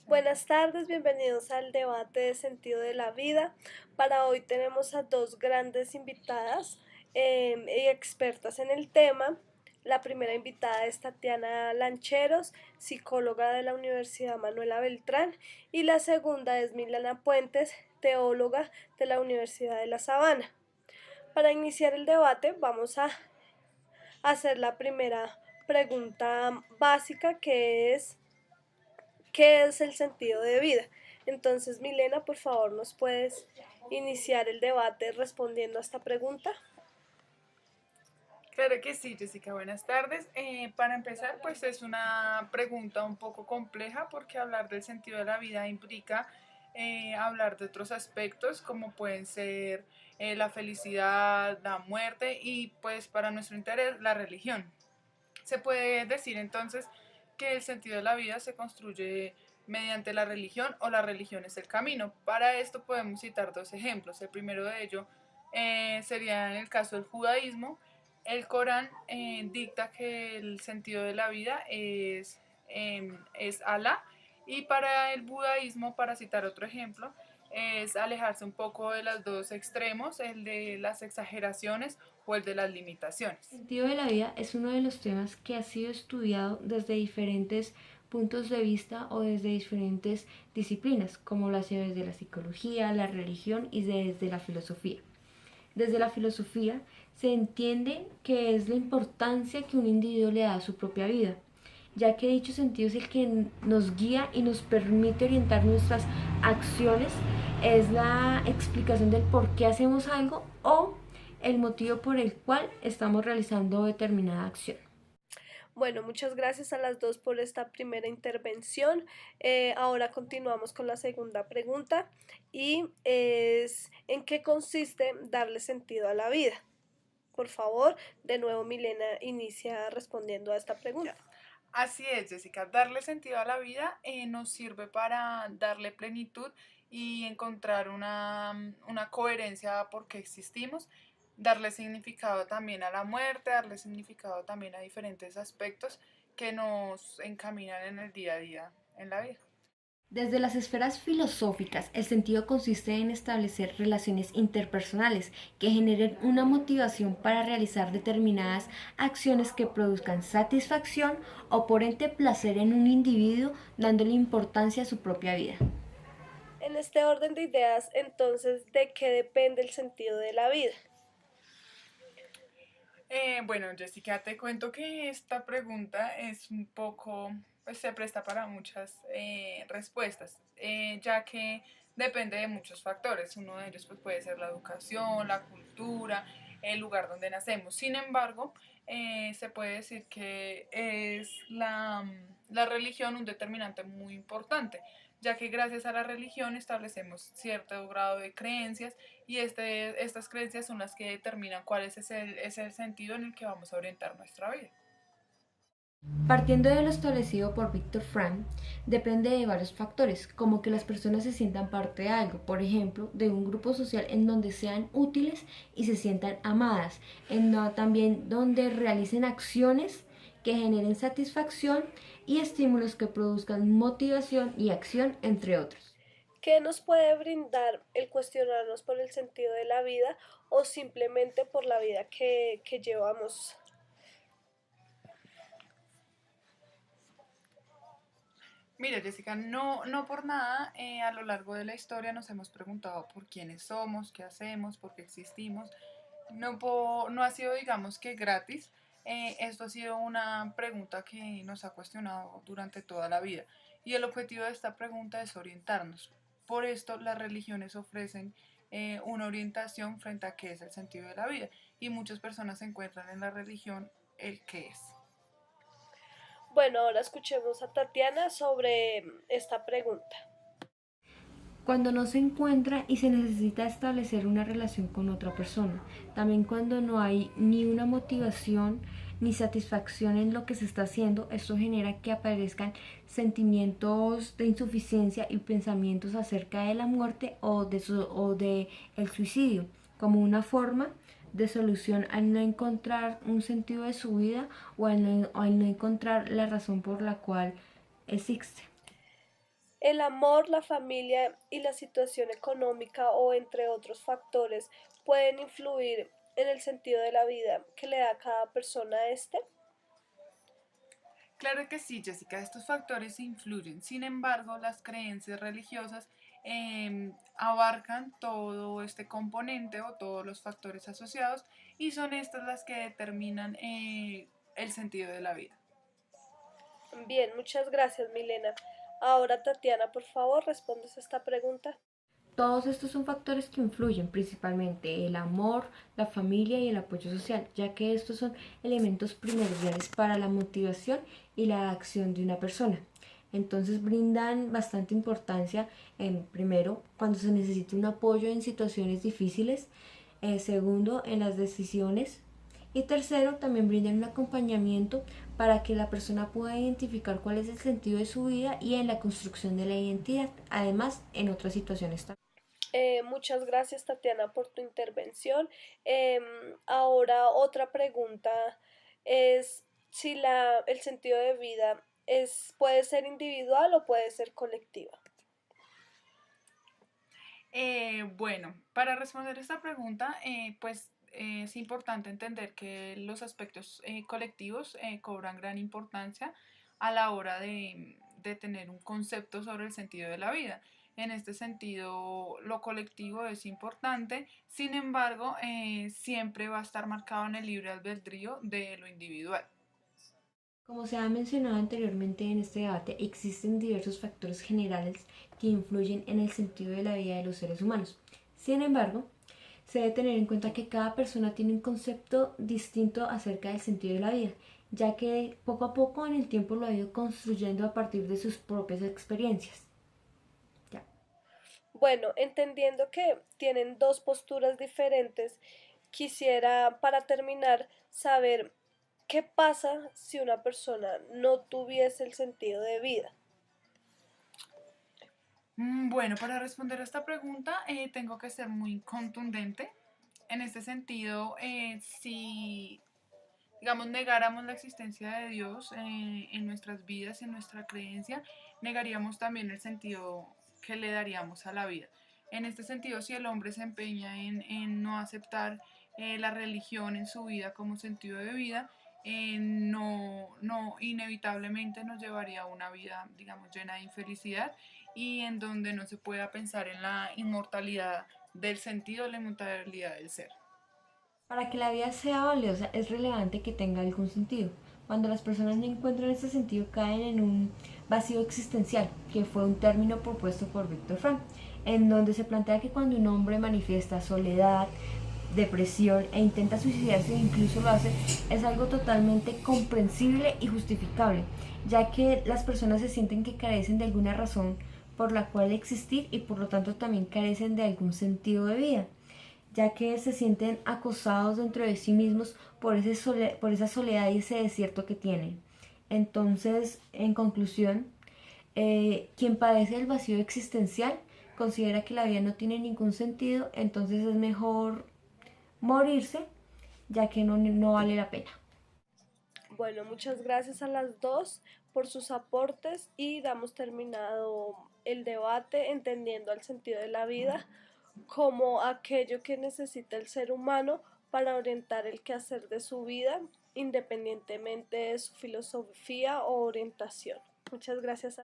Buenas tardes, bienvenidos al debate de sentido de la vida. Para hoy tenemos a dos grandes invitadas y expertas en el tema. La primera invitada es Tatiana Lancheros, psicóloga de la Universidad Manuela Beltrán, y la segunda es Milena Puentes, teóloga de la Universidad de La Sabana. Para iniciar el debate vamos a hacer la primera pregunta básica, que es ¿qué es el sentido de vida? Entonces, Milena, por favor, ¿nos puedes iniciar el debate respondiendo a esta pregunta? Claro que sí, Jessica, buenas tardes. Para empezar, pues es una pregunta un poco compleja porque hablar del sentido de la vida implica hablar de otros aspectos como pueden ser la felicidad, la muerte y pues para nuestro interés la religión. Se puede decir entonces que el sentido de la vida se construye mediante la religión o la religión es el camino. Para esto podemos citar dos ejemplos. El primero de ello sería en el caso del judaísmo. El Corán dicta que el sentido de la vida es Alá, y para el budaísmo, para citar otro ejemplo, es alejarse un poco de los dos extremos, el de las exageraciones o el de las limitaciones. El sentido de la vida es uno de los temas que ha sido estudiado desde diferentes puntos de vista o desde diferentes disciplinas, como lo ha sido desde la psicología, la religión y desde la filosofía. Desde la filosofía se entiende que es la importancia que un individuo le da a su propia vida, ya que dicho sentido es el que nos guía y nos permite orientar nuestras acciones, es la explicación del por qué hacemos algo o el motivo por el cual estamos realizando determinada acción. Bueno, muchas gracias a las dos por esta primera intervención. Ahora continuamos con la segunda pregunta y es ¿en qué consiste darle sentido a la vida? Por favor, de nuevo Milena inicia respondiendo a esta pregunta. Así es, Jessica. Darle sentido a la vida nos sirve para darle plenitud y encontrar una coherencia a por qué existimos, darle significado también a la muerte, darle significado también a diferentes aspectos que nos encaminan en el día a día en la vida. Desde las esferas filosóficas, el sentido consiste en establecer relaciones interpersonales que generen una motivación para realizar determinadas acciones que produzcan satisfacción o por ende placer en un individuo, dándole importancia a su propia vida. En este orden de ideas, entonces, ¿de qué depende el sentido de la vida? Bueno, Jessica, te cuento que esta pregunta es un poco, pues se presta para muchas respuestas, ya que depende de muchos factores. Uno de ellos pues, puede ser la educación, la cultura, el lugar donde nacemos. Sin embargo, se puede decir que es la religión un determinante muy importante, ya que gracias a la religión establecemos cierto grado de creencias y estas creencias son las que determinan cuál es el sentido en el que vamos a orientar nuestra vida. Partiendo de lo establecido por Viktor Frankl, depende de varios factores, como que las personas se sientan parte de algo, por ejemplo, de un grupo social en donde sean útiles y se sientan amadas, también donde realicen acciones que generen satisfacción y estímulos que produzcan motivación y acción, entre otros. ¿Qué nos puede brindar el cuestionarnos por el sentido de la vida o simplemente por la vida que llevamos? Mira, Jessica, no por nada a lo largo de la historia nos hemos preguntado por quiénes somos, qué hacemos, por qué existimos. No ha sido, digamos que gratis. Esto ha sido una pregunta que nos ha cuestionado durante toda la vida. Y el objetivo de esta pregunta es orientarnos. Por esto las religiones ofrecen una orientación frente a qué es el sentido de la vida. Y muchas personas encuentran en la religión el qué es. Bueno, ahora escuchemos a Tatiana sobre esta pregunta. Cuando no se encuentra y se necesita establecer una relación con otra persona. También cuando no hay ni una motivación ni satisfacción en lo que se está haciendo, esto genera que aparezcan sentimientos de insuficiencia y pensamientos acerca de la muerte o de el suicidio, como una forma de solución al no encontrar un sentido de su vida o al no encontrar la razón por la cual existe. El amor, la familia y la situación económica o entre otros factores pueden influir en el sentido de la vida que le da a cada persona a este. Claro que sí, Jessica, estos factores influyen. Sin embargo, las creencias religiosas abarcan todo este componente o todos los factores asociados y son estas las que determinan el sentido de la vida. Bien, muchas gracias, Milena. Ahora, Tatiana, por favor, respondes esta pregunta. Todos estos son factores que influyen principalmente el amor, la familia y el apoyo social, ya que estos son elementos primordiales para la motivación y la acción de una persona. Entonces brindan bastante importancia en primero cuando se necesita un apoyo en situaciones difíciles, segundo en las decisiones y tercero también brindan un acompañamiento para que la persona pueda identificar cuál es el sentido de su vida y en la construcción de la identidad, además en otras situaciones también. Muchas gracias, Tatiana, por tu intervención. Ahora, otra pregunta es si el sentido de vida puede ser individual o puede ser colectiva. Bueno, para responder esta pregunta, pues es importante entender que los aspectos colectivos cobran gran importancia a la hora de tener un concepto sobre el sentido de la vida. En este sentido, lo colectivo es importante, sin embargo, siempre va a estar marcado en el libre albedrío de lo individual. Como se ha mencionado anteriormente en este debate, existen diversos factores generales que influyen en el sentido de la vida de los seres humanos. Sin embargo, se debe tener en cuenta que cada persona tiene un concepto distinto acerca del sentido de la vida, ya que poco a poco en el tiempo lo ha ido construyendo a partir de sus propias experiencias. Ya. Bueno, entendiendo que tienen dos posturas diferentes, quisiera para terminar saber qué pasa si una persona no tuviese el sentido de vida. Bueno, para responder a esta pregunta tengo que ser muy contundente. En este sentido, si, digamos, negáramos la existencia de Dios en nuestras vidas, en nuestra creencia, negaríamos también el sentido que le daríamos a la vida. En este sentido, si el hombre se empeña en no aceptar la religión en su vida como sentido de vida, no, inevitablemente nos llevaría a una vida, digamos, llena de infelicidad y en donde no se pueda pensar en la inmortalidad del sentido, la inmortalidad del ser. Para que la vida sea valiosa es relevante que tenga algún sentido. Cuando las personas no encuentran ese sentido caen en un vacío existencial, que fue un término propuesto por Viktor Frankl, en donde se plantea que cuando un hombre manifiesta soledad, depresión e intenta suicidarse o incluso lo hace, es algo totalmente comprensible y justificable, ya que las personas se sienten que carecen de alguna razón por la cual existir y por lo tanto también carecen de algún sentido de vida, ya que se sienten acosados dentro de sí mismos por esa soledad y ese desierto que tienen. Entonces, en conclusión, quien padece el vacío existencial considera que la vida no tiene ningún sentido, entonces es mejor morirse, ya que no vale la pena. Bueno, muchas gracias a las dos por sus aportes y damos terminado el debate entendiendo el sentido de la vida como aquello que necesita el ser humano para orientar el quehacer de su vida independientemente de su filosofía o orientación. Muchas gracias.